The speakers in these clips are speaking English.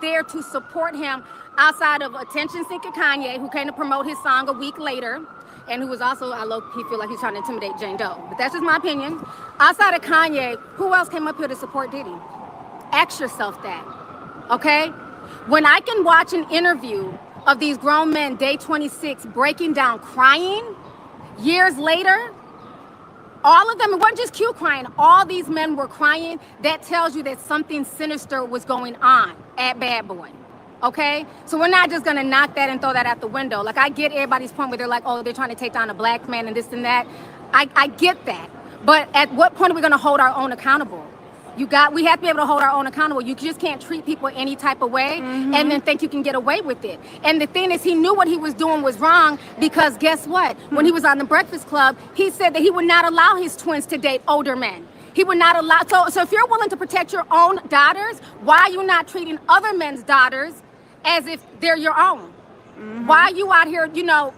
there to support him outside of attention-seeking Kanye, who came to promote his song a week later, and who was also, I low-key feel like he's trying to intimidate Jane Doe. But that's just my opinion. Outside of Kanye, who else came up here to support Diddy? Ask yourself that, okay? When I can watch an interview of these grown men, day 26, breaking down, crying, years later, all of them, it wasn't just Q crying, all these men were crying. That tells you that something sinister was going on at Bad Boy, okay? So we're not just gonna knock that and throw that out the window. Like, I get everybody's point where they're like, oh, they're trying to take down a black man and this and that. I get that. But at what point are we gonna hold our own accountable? We have to be able to hold our own accountable. You just can't treat people any type of way and then think you can get away with it. And the thing is, he knew what he was doing was wrong, because guess what? When he was on the Breakfast Club, he said that he would not allow his twins to date older men. He would not allow, so if you're willing to protect your own daughters, why are you not treating other men's daughters as if they're your own? Why are you out here, you know,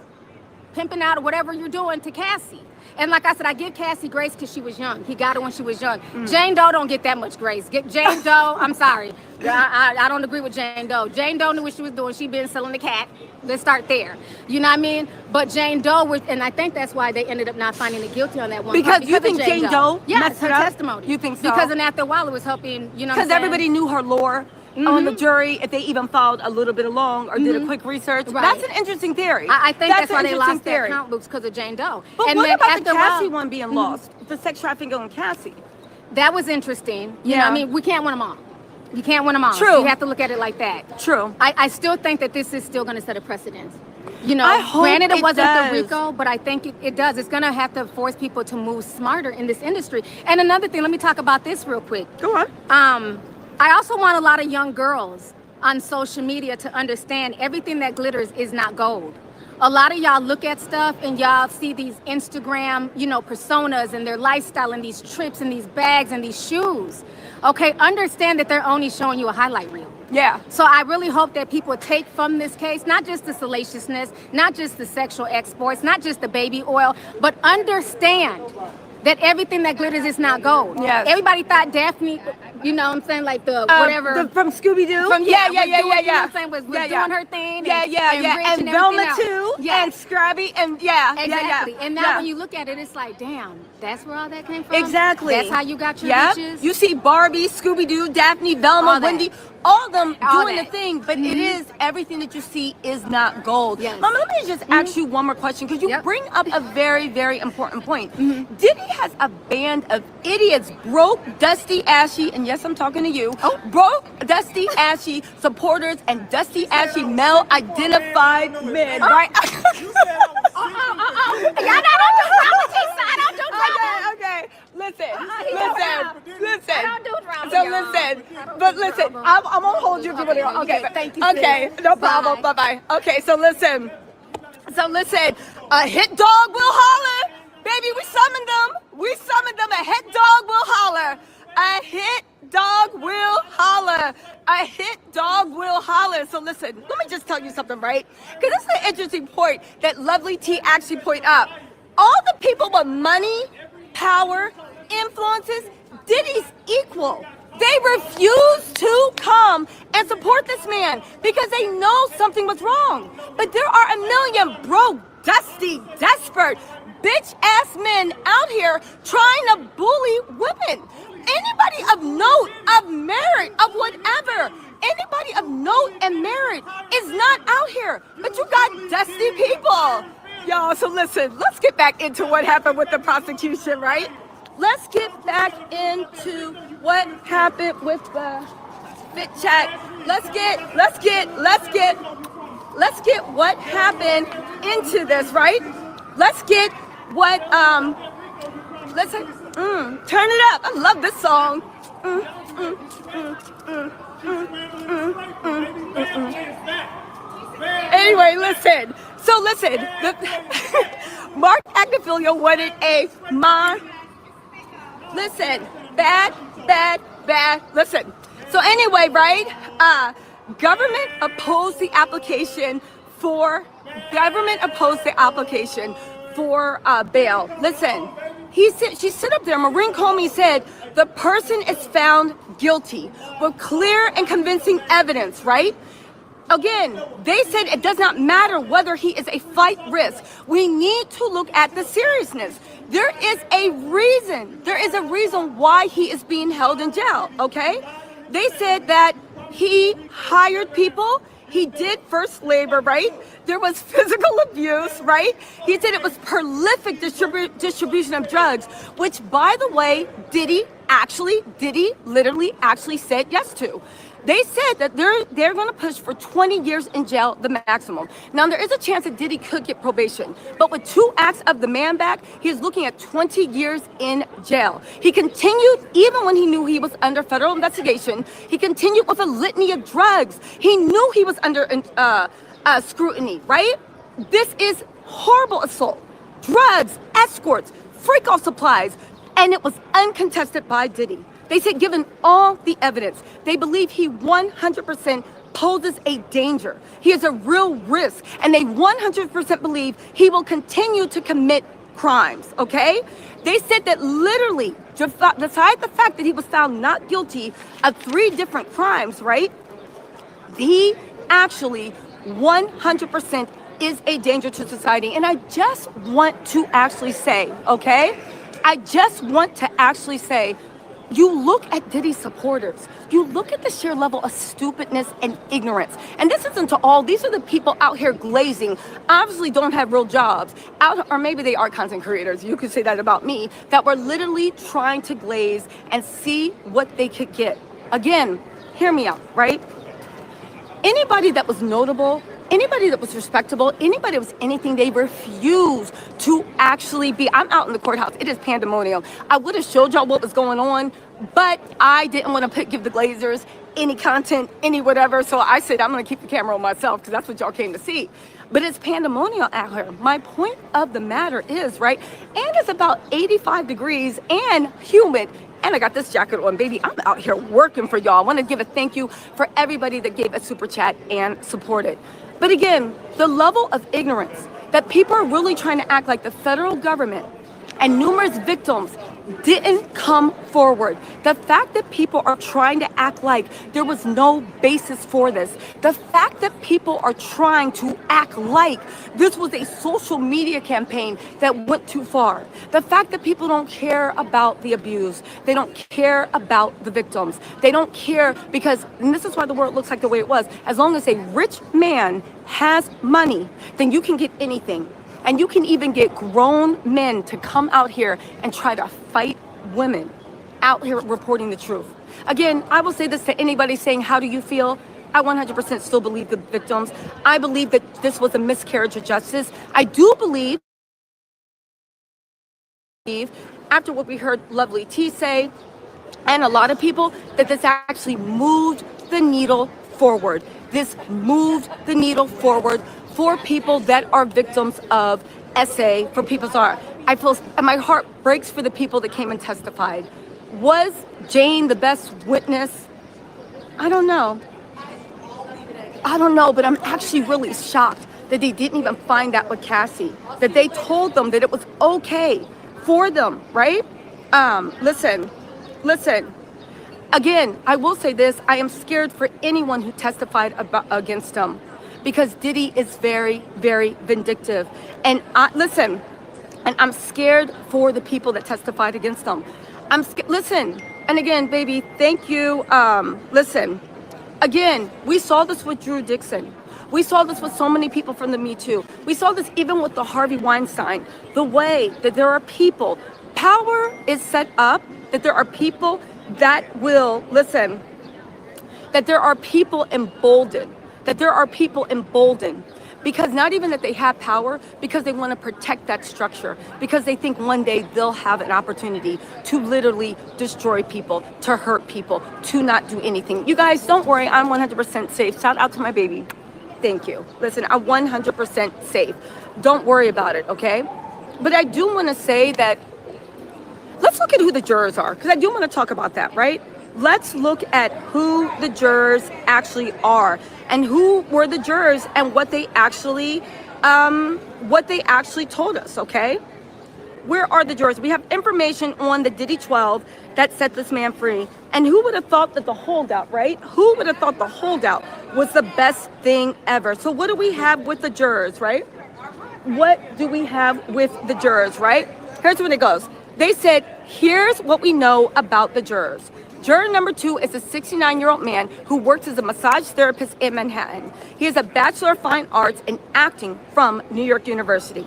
pimping out or whatever you're doing to Cassie? And like I said, I give Cassie grace because she was young. He got her when she was young. Jane Doe don't get that much grace. Jane Doe, I'm sorry. I don't agree with Jane Doe. Jane Doe knew what she was doing. She been selling the cat. Let's start there. You know what I mean? But Jane Doe, and I think that's why they ended up not finding her guilty on that one. Because you think Jane Doe messed her testimony. You think so? Because then after a while it was helping, you know what I'm saying? Because everybody knew her lore. On the jury, if they even followed a little bit along or did a quick research. Right. That's an interesting theory. I think that's why they lost theory. that count, Luke, because of Jane Doe. But and what then about the Cassie one being lost? The sex trafficking on Cassie. That was interesting. You know Yeah. what I mean? We can't win them all. You can't win them all. True. You have to look at it like that. True. I still think that this is still going to set a precedent. You know, I hope granted it wasn't does. the RICO, but I think it does. It's going to have to force people to move smarter in this industry. And another thing, let me talk about this real quick. Go on. I also want a lot of young girls on social media to understand everything that glitters is not gold. A lot of y'all look at stuff and y'all see these Instagram, you know, personas and their lifestyle and these trips and these bags and these shoes. Okay, understand that they're only showing you a highlight reel. Yeah. So I really hope that people take from this case, not just the salaciousness, not just the sexual exports, not just the baby oil, but understand that everything that glitters is not gold. Yes. Everybody thought Daphne, you know what I'm saying, like the whatever. From Scooby-Doo? From, yeah. You know what I'm saying, was doing her thing. And Velma too, and Scrappy, and Exactly. And now when you look at it, it's like, damn, that's where all that came from? Exactly. That's how you got your riches? You see Barbie, Scooby-Doo, Daphne, Velma, Wendy, all of them doing the thing, but it is, everything that you see is not gold. Yes. Mama, let me just ask you one more question, because you bring up a very, very important point. Diddy has a band of idiots, broke, dusty, ashy, and yes, I'm talking to you, broke, dusty, ashy supporters and dusty, ashy male-identified men, right? Okay. Listen. But listen, I'm gonna hold you for a minute. Okay. Thank you. Okay, no problem. Bye. Okay, so listen. A hit dog will holler. Baby, we summoned them. A hit dog will holler. A hit dog will holler. A hit dog will holler. So listen, let me just tell you something, right? Because this is an interesting point that Lovely T actually point up. All the people with money, power, influences, Diddy's equal. They refuse to come and support this man because they know something was wrong. But there are a million broke, dusty, desperate, bitch-ass men out here trying to bully women. Anybody of note, of merit, of whatever, anybody of note and merit is not out here. But you got dusty people. Y'all, so listen, let's get back into what happened with the prosecution, right? Let's get back into what happened with the fit check. Let's get what happened into this, right? Let's get what, turn it up. I love this song. Anyway, listen. So listen, Mark Actifilio wanted a listen, bad. Listen. So anyway, right? Government opposed the application for bail. Listen, She stood up there, Maureen Comey said, the person is found guilty with clear and convincing evidence, right? Again, they said it does not matter whether he is a flight risk. We need to look at the seriousness. There is a reason. There is a reason why he is being held in jail, okay? They said that he hired people. He did first labor, right? There was physical abuse, right? He said it was prolific distribution of drugs, which, by the way, Diddy literally actually said yes to. They said that they're going to push for 20 years in jail, the maximum. Now, there is a chance that Diddy could get probation, but with 2 acts of the man back, he's looking at 20 years in jail. He continued, even when he knew he was under federal investigation, he continued with a litany of drugs. He knew he was under scrutiny, right? This is horrible assault, drugs, escorts, freak-off supplies, and it was uncontested by Diddy. They said, given all the evidence, they believe he 100% poses a danger. He is a real risk, and they 100% believe he will continue to commit crimes, okay? They said that literally, beside the fact that he was found not guilty of 3 different crimes, right? He actually 100% is a danger to society. And I just want to actually say, okay? I just want to actually say, you look at Diddy's supporters, you look at the sheer level of stupidness and ignorance. And this isn't to all, these are the people out here glazing, obviously don't have real jobs, or maybe they are content creators, you could say that about me, that were literally trying to glaze and see what they could get. Again, hear me out, right? Anybody that was notable, anybody that was respectable, anybody that was anything, they refused to actually be. I'm out in the courthouse. It is pandemonium. I would have showed y'all what was going on, but I didn't want to give the Glazers any content, any whatever. So I said, I'm going to keep the camera on myself because that's what y'all came to see. But it's pandemonium out here. My point of the matter is, right, and it's about 85 degrees and humid. And I got this jacket on, baby. I'm out here working for y'all. I want to give a thank you for everybody that gave a super chat and supported. But again, the level of ignorance that people are really trying to act like the federal government and numerous victims didn't come forward. The fact that people are trying to act like there was no basis for this. The fact that people are trying to act like this was a social media campaign that went too far. The fact that people don't care about the abuse. They don't care about the victims. They don't care because, and this is why the world looks like the way it was, as long as a rich man has money, then you can get anything. And you can even get grown men to come out here and try to fight women out here reporting the truth. Again, I will say this to anybody saying, how do you feel? I 100% still believe the victims. I believe that this was a miscarriage of justice. I do believe, after what we heard Lovely T say, and a lot of people, that this actually moved the needle forward. This moved the needle forward for people that are victims of SA, for people's art. I feel, and my heart breaks for the people that came and testified. Was Jane the best witness? I don't know, but I'm actually really shocked that they didn't even find that with Cassie, that they told them that it was okay for them, right? Listen. Again, I will say this, I am scared for anyone who testified against him, because Diddy is very, very vindictive. And I'm scared for the people that testified against him. Listen, and again, baby, thank you. Listen, again, we saw this with Drew Dixon. We saw this with so many people from the Me Too. We saw this even with the Harvey Weinstein. The way that there are people, power is set up, that there are people that will, listen, that there are people emboldened. Because not even that they have power, because they want to protect that structure, because they think one day they'll have an opportunity to literally destroy people, to hurt people, to not do anything. You guys, don't worry, I'm 100% safe. Shout out to my baby. Thank you. Listen, I'm 100% safe. Don't worry about it, okay? But I do want to say that, let's look at who the jurors are, because I do want to talk about that, right? Let's look at who the jurors actually are and who were the jurors and what they actually told us, okay? Where are the jurors? We have information on the Diddy 12 that set this man free. And who would have thought that the holdout, right? Who would have thought the holdout was the best thing ever? So what do we have with the jurors, right? What do we have with the jurors, right? Here's what it goes. They said, here's what we know about the jurors. Juror number 2 is a 69-year-old man who works as a massage therapist in Manhattan. He has a Bachelor of Fine Arts in acting from New York University.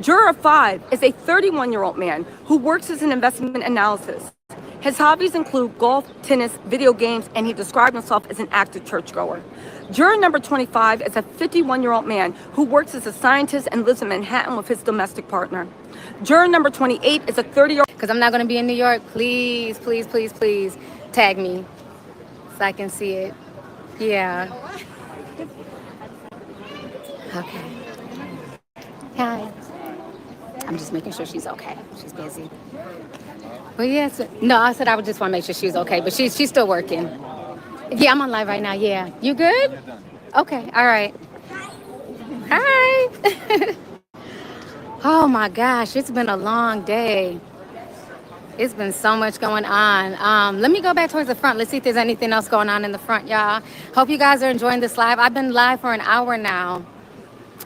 Juror 5 is a 31-year-old man who works as an investment analyst. His hobbies include golf, tennis, video games, and he described himself as an active churchgoer. Juror number 25 is a 51-year-old man who works as a scientist and lives in Manhattan with his domestic partner. Juror number 28 is a 30-year-old... Because I'm not going to be in New York. Please, please, please, please tag me so I can see it. Yeah. Okay. Hi. I'm just making sure she's okay. She's busy. But yes, no, I said I would just want to make sure she's okay. But she's still working. Yeah, I'm on live right now. Yeah. You good? Okay. All right. Hi. Oh my gosh, it's been a long day. It's been so much going on. Let me go back towards the front. Let's see if there's anything else going on in the front, y'all. Hope you guys are enjoying this live. I've been live for an hour now.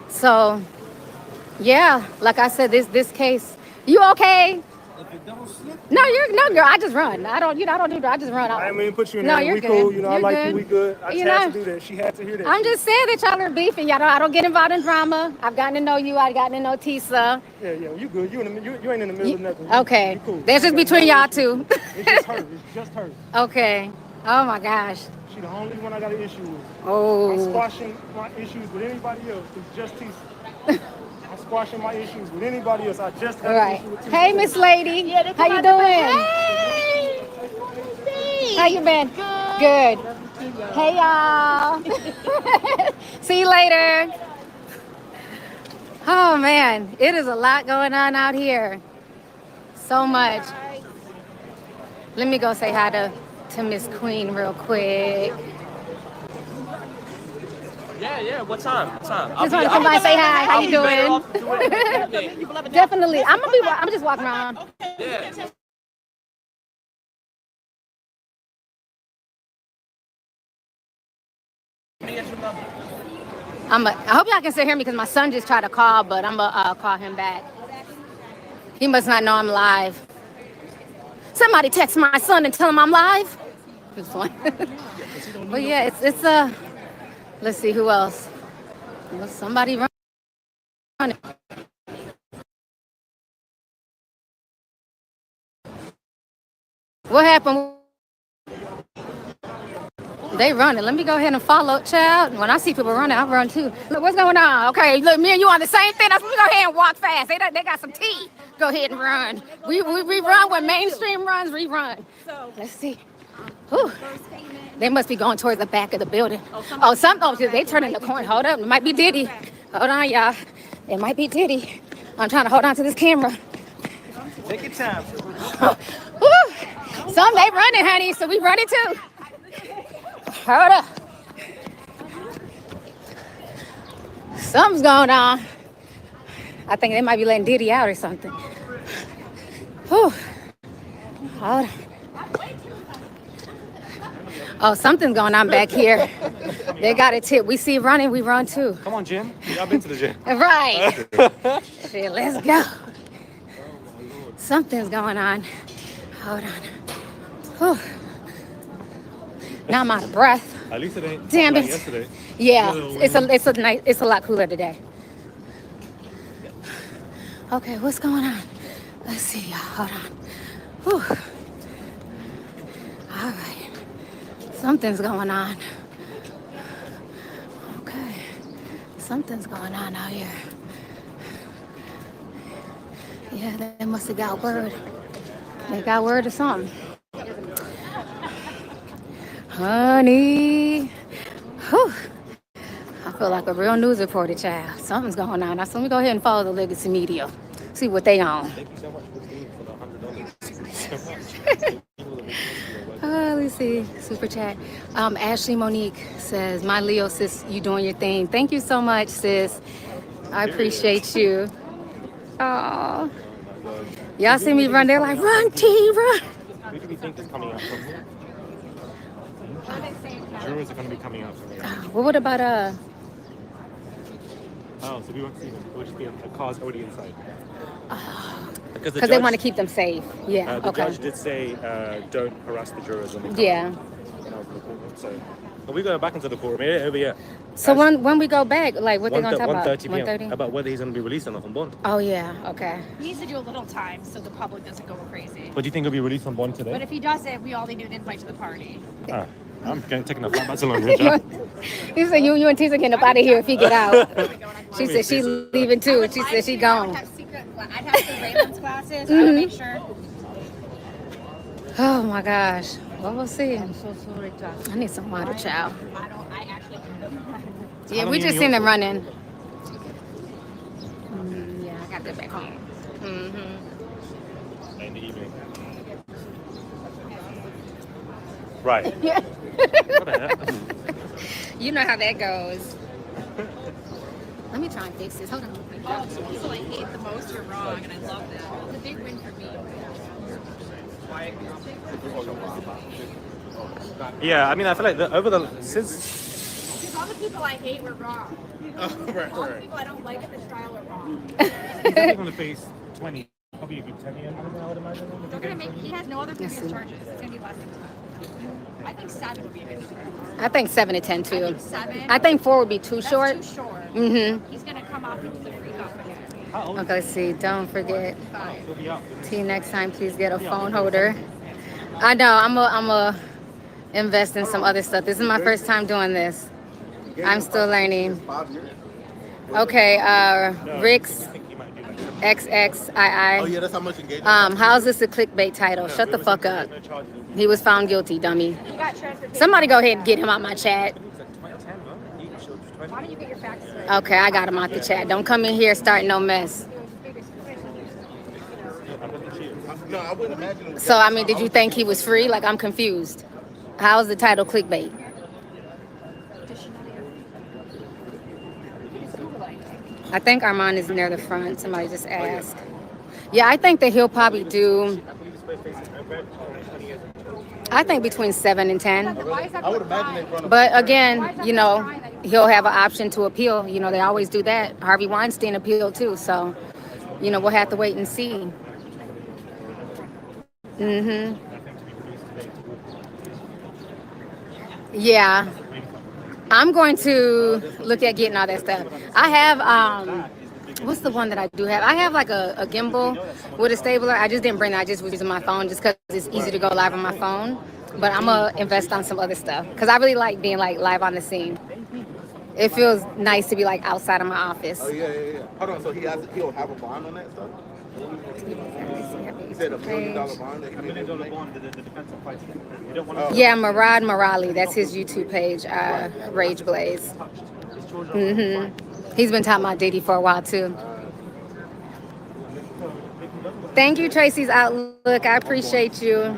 So, yeah, like I said, this case. You okay? No, girl. I just run. I don't do that. I just run. I didn't mean put you in No, there. you're We good. cool. You know, I You're like good. you. We good. I just had to do that. She had to hear that. I'm just saying that y'all are beefing. I don't get involved in drama. I've gotten to know you. I've gotten to know Tisa. Yeah, you good. You ain't in the middle of nothing. Okay. You cool. That's just between y'all two. It's just her. It's just her. Okay. Oh my gosh. She the only one I got an issue with. Oh. I'm squashing my issues with anybody else. It's just Tisa. I'm squashing my issues with anybody else. I just had All an right. issue with Tisa. Hey, Miss Lady. How you doing? How you been? Good. Hey, y'all. See you later. Oh, man. It is a lot going on out here. So much. Let me go say hi to Miss Queen real quick. Yeah. What time? Just want to come by and say hi. How you doing? Definitely. I'm just walking around. Yeah. I hope y'all can still hear me because my son just tried to call, but I'm gonna call him back. He must not know I'm live. Somebody text my son and tell him I'm live. It's fun. But yeah, it's let's see who else. Well, somebody running. What happened? They running. Let me go ahead and follow, child. When I see people running, I run too. Look, what's going on? Okay, look, me and you on the same thing. Let's go ahead and walk fast. They got some tea. Go ahead and run. We run when mainstream runs. We run. Let's see. Whew. They must be going towards the back of the building. They turning the corner. Hold up. It might be Diddy. Hold on, y'all. It might be Diddy. I'm trying to hold on to this camera. Take your time. Some they running, honey, so we running too. Hold up. Something's going on. I think they might be letting Diddy out or something. Whew. Hold on. Oh, something's going on back here. They got a tip. We see running, we run too. Come on, Jim. Y'all been to the gym. Right. Shit, let's go. Something's going on. Hold on. Whew. Now I'm out of breath. At least it ain't Damn like it. yesterday. Yeah, it's a lot cooler today. Okay, what's going on? Let's see, y'all. Hold on. Whew. All right. Something's going on. Okay. Something's going on out here. Yeah, they must have got word. They got word or something. Honey. Whew. I feel like a real news reporter, child. Something's going on. So let me go ahead and follow the Legacy Media. See what they on. Thank you so much for the $100. Let's see. Super chat. Ashley Monique says, my Leo sis, you doing your thing. Thank you so much, sis. I appreciate you. Oh. Y'all see me run, they're like, run, T, run. Who do we think is coming out from here? Jurors are going to be coming out from here. Well, what about Oh, so we won't see them. We'll just be cars already inside. Because because they want to keep them safe. Yeah. the Okay. judge did say don't harass the jurors when they come Yeah. when I was in the courtroom. So, but we go back into the courtroom over here. So when we go back, like what they gonna talk about? 1:30 p.m. 1:30? About whether he's going to be released or not on bond. Oh yeah. Okay. He needs to do a little time so the public doesn't go crazy. But do you think he'll be released on bond But today? if he doesn't, we all need an invite to the party. I'm taking a flight back to London. He said you and Tisa getting up out of here if he get out. She said she's leaving too. She said she gone. I'd have the Raylan's glasses. I would make sure. Oh my gosh. Well, we'll see. I'm so sorry, Josh. I need some water, child. I actually. Yeah, we just seen them running. Yeah, I got that back home. In the evening. Right. Yeah. What the heck? You know how that goes. Let me try and fix this. Hold on. Oh, so people I hate the most, you're wrong, and I love that. It's a big win for me. Yeah, I mean, I feel like since Because all the people I hate were wrong. All the people I don't like at this trial are wrong. he's going to face 20, probably a good 10 years, I would imagine. They're gonna make. He has no other previous charges. It's gonna be less than 10. I think 7 would be a good trial. I think 7 to 10 too. I think 7. I think 4 would be too short. That's too short. Mm-hmm. He's gonna come off with the freak off again. Okay, let's see. Don't forget. He'll be out. T, next time, please get a phone holder. I know. I'm a invest in some other stuff. This is my first time doing this. I'm still learning. Okay, Rick's XXII. Oh yeah, that's how much engagement. How's this a clickbait title? Shut the fuck up. He was found guilty, dummy. He got transferred. Somebody go ahead and get him out my chat. Why don't you get your facts straight? Okay, I got him out the chat. Don't come in here starting no mess. No, I wouldn't imagine. It was So, I mean, did you think he was free? Like, I'm confused. How's the title clickbait? I think Armand is near the front. Somebody just asked. Yeah, I think that he'll probably do, I think between 7 and 10. I would imagine they run a But again, you know, he'll have an option to appeal. You know, they always do that. Harvey Weinstein appealed too. So, you know, we'll have to wait and see. Yeah. I'm going to look at getting all that stuff. I have, what's the one that I do have? I have like a gimbal with a stabler. I just didn't bring that. I just was using my phone just because it's easy to go live on my phone. But I'm going to invest on some other stuff because I really like being like live on the scene. It feels nice to be like outside of my office. Oh yeah. Hold on, so he'll have a bond on that stuff? He said $1 million bond. That he made $1 million bond, the defensive fight. You don't want to Yeah, Murad Morali. That's his YouTube page, Rage Blaze. He's been talking about Diddy for a while too. Thank you, Tracy's Outlook. I appreciate you.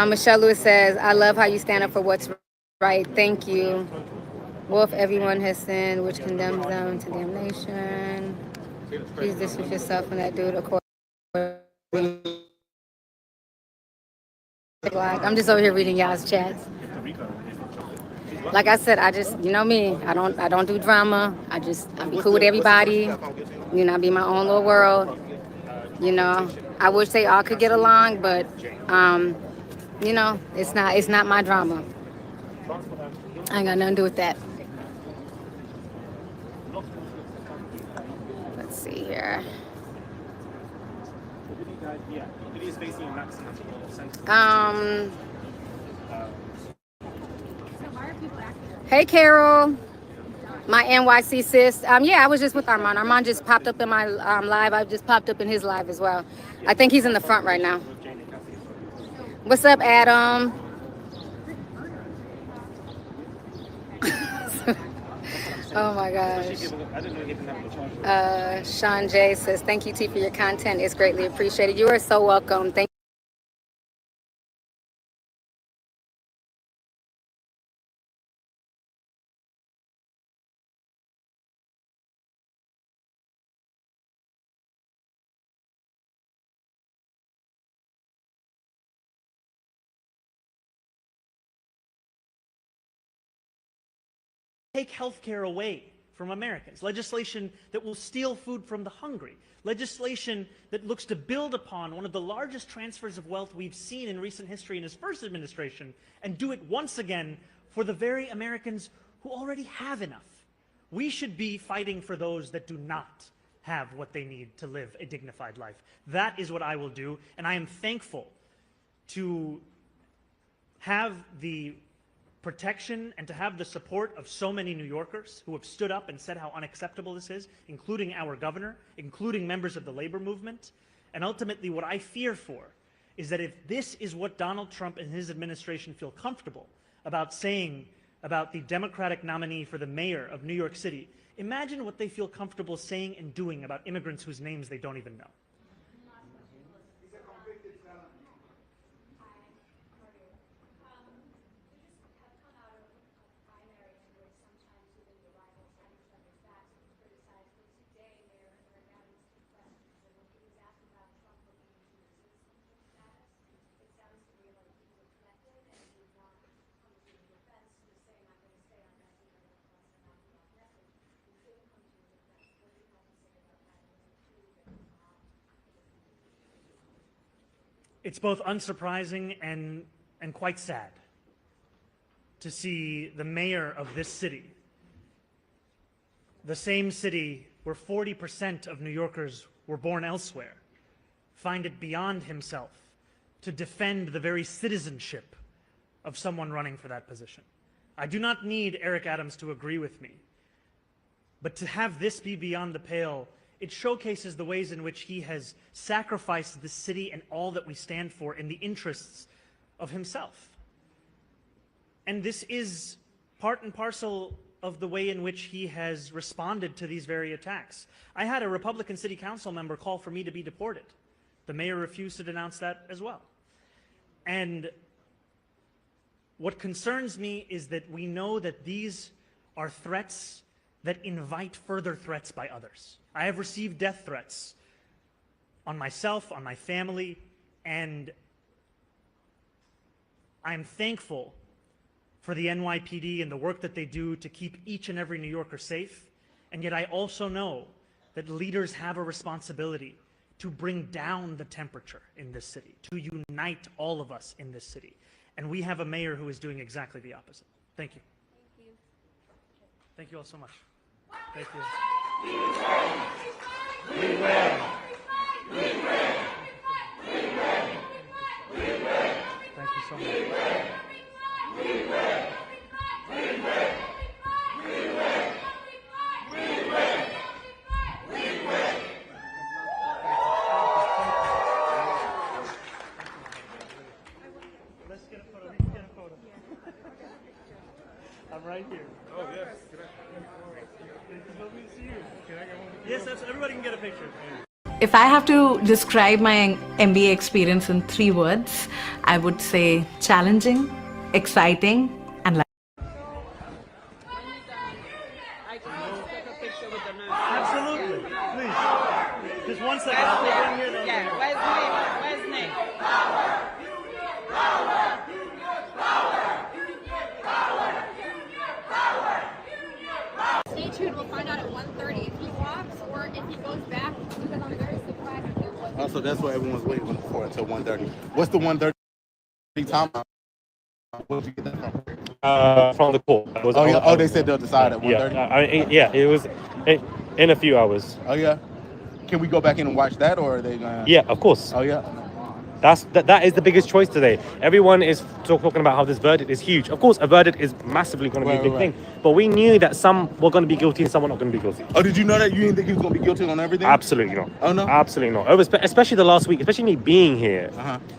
Michelle Lewis says, I love how you stand up for what's right. Thank you. Wolf, everyone has sinned, which condemns them to damnation. Please distance yourself from that dude. Of course. I'm just over here reading y'all's chats. Like I said, I just, you know me, I don't do drama. I be cool with everybody. You know, I be my own little world. You know, I wish they all could get along, but you know, it's not my drama. I ain't got nothing to do with that. Let's see here. Hey Carol, my NYC sis. Yeah, I was just with Armand. Armand just popped up in my live. I just popped up in his live as well. I think he's in the front right now. What's up, Adam? Oh my gosh. Sean J says, thank you, T, for your content. It's greatly appreciated. You are so welcome. Thank take health care away from Americans, legislation that will steal food from the hungry, legislation that looks to build upon one of the largest transfers of wealth we've seen in recent history in his first administration and do it once again for the very Americans who already have enough. We should be fighting for those that do not have what they need to live a dignified life. That is what I will do, and I am thankful to have the protection and to have the support of so many New Yorkers who have stood up and said how unacceptable this is, including our governor, including members of the labor movement. And ultimately, what I fear for is that if this is what Donald Trump and his administration feel comfortable about saying about the Democratic nominee for the mayor of New York City, imagine what they feel comfortable saying and doing about immigrants whose names they don't even know. It's both unsurprising and quite sad to see the mayor of this city, the same city where 40% of New Yorkers were born elsewhere, find it beyond himself to defend the very citizenship of someone running for that position. I do not need Eric Adams to agree with me, but to have this be beyond the pale, it showcases the ways in which he has sacrificed the city and all that we stand for in the interests of himself. And this is part and parcel of the way in which he has responded to these very attacks. I had a Republican city council member call for me to be deported. The mayor refused to denounce that as well. And what concerns me is that we know that these are threats that invite further threats by others. I have received death threats on myself, on my family, and I'm thankful for the NYPD and the work that they do to keep each and every New Yorker safe. And yet I also know that leaders have a responsibility to bring down the temperature in this city, to unite all of us in this city. And we have a mayor who is doing exactly the opposite. Thank you. Thank you. Thank you all so much. Thank you. We win. We win. We win. We win. Thank you so much. We win. We win. We win. We win. We win. Let's get a photo. Let's get a photo. I'm right here. Oh, yes. Lovely to see you. Yes, everybody can get a picture. If I have to describe my MBA experience in 3 words, I would say challenging, exciting, and Absolutely. Please. Just one second. I'll take one here. Yeah, where's Nick? Stay tuned. We'll find out at 1:30 if he walks or if he goes back, because I'm very surprised if there was. Also, that's what everyone's waiting for until 1:30. What's the 1:30 time? Where did you get that from? From the court. They said they'll decide at 1:30? Yeah, it was in a few hours. Oh, yeah. Can we go back in and watch that, or are they going to? Yeah, of course. Oh, yeah. That is the biggest choice today. Everyone is talking about how this verdict is huge. Of course, a verdict is massively going to be a big thing. But we knew that some were going to be guilty and some were not going to be guilty. Oh, did you know that? You didn't think he was going to be guilty on everything? Absolutely not. Oh, no? Absolutely not. Especially the last week, especially me being here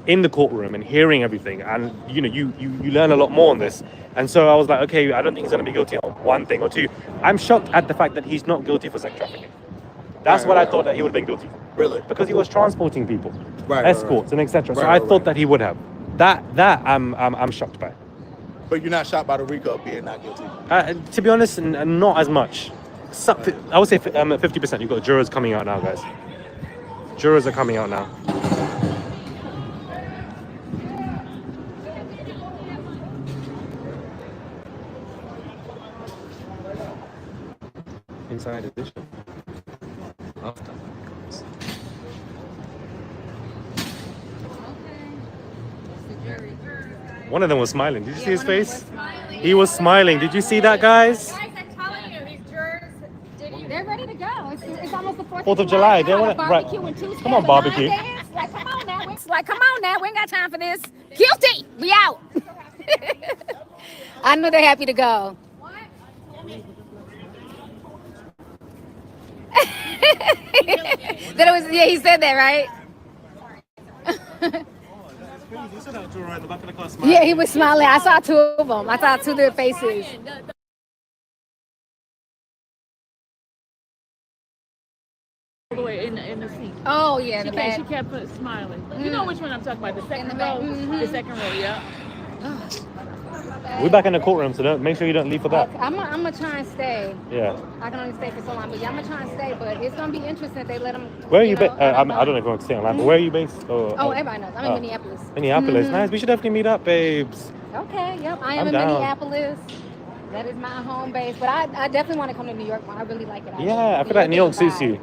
in the courtroom and hearing everything. And, you know, you learn a lot more on this. And so I was like, okay, I don't think he's going to be guilty on one thing or two. I'm shocked at the fact that he's not guilty for sex trafficking. That's what I thought that he would have been guilty for. Really? Because he was transporting people, escorts and etc. So I thought that he would have. That I'm shocked by. But you're not shocked by the RICO being not guilty? To be honest, not as much. I would say 50%. You've got jurors coming out now, guys. Jurors are coming out now. inside edition. After. One of them was smiling. Did you see his face? He was smiling. Did you see that, guys? Guys, I'm telling you, these jurors, They're ready to go. It's almost the 4th of July. They want to barbecue in two Come on, steps, barbecue. 9 days. Like, come on now. Like, come on now. We ain't got time for this. Guilty. We out. I know they're happy to go. That it was, yeah, he said that, right? Yeah, he was smiling. I saw 2 of them. I saw 2 of their faces. All the way in the seat. Oh, yeah, the She back. kept smiling. You know which one I'm talking about? The second row. The second row, yeah. We're back in the courtroom, so don't, make sure you don't leave for that. I'm gonna try and stay. Yeah. I can only stay for so long, but yeah, I'm gonna try and stay. But it's gonna be interesting if they let them. Where are you based? I don't know if you want to stay online, but where are you based? Oh, everybody knows. I'm in Minneapolis. Minneapolis. Nice. We should definitely meet up, babes. Okay. Yep. I am I'm in down. Minneapolis. That is my home base. But I definitely want to come to New York. I really like it. Yeah, I feel like New York suits you.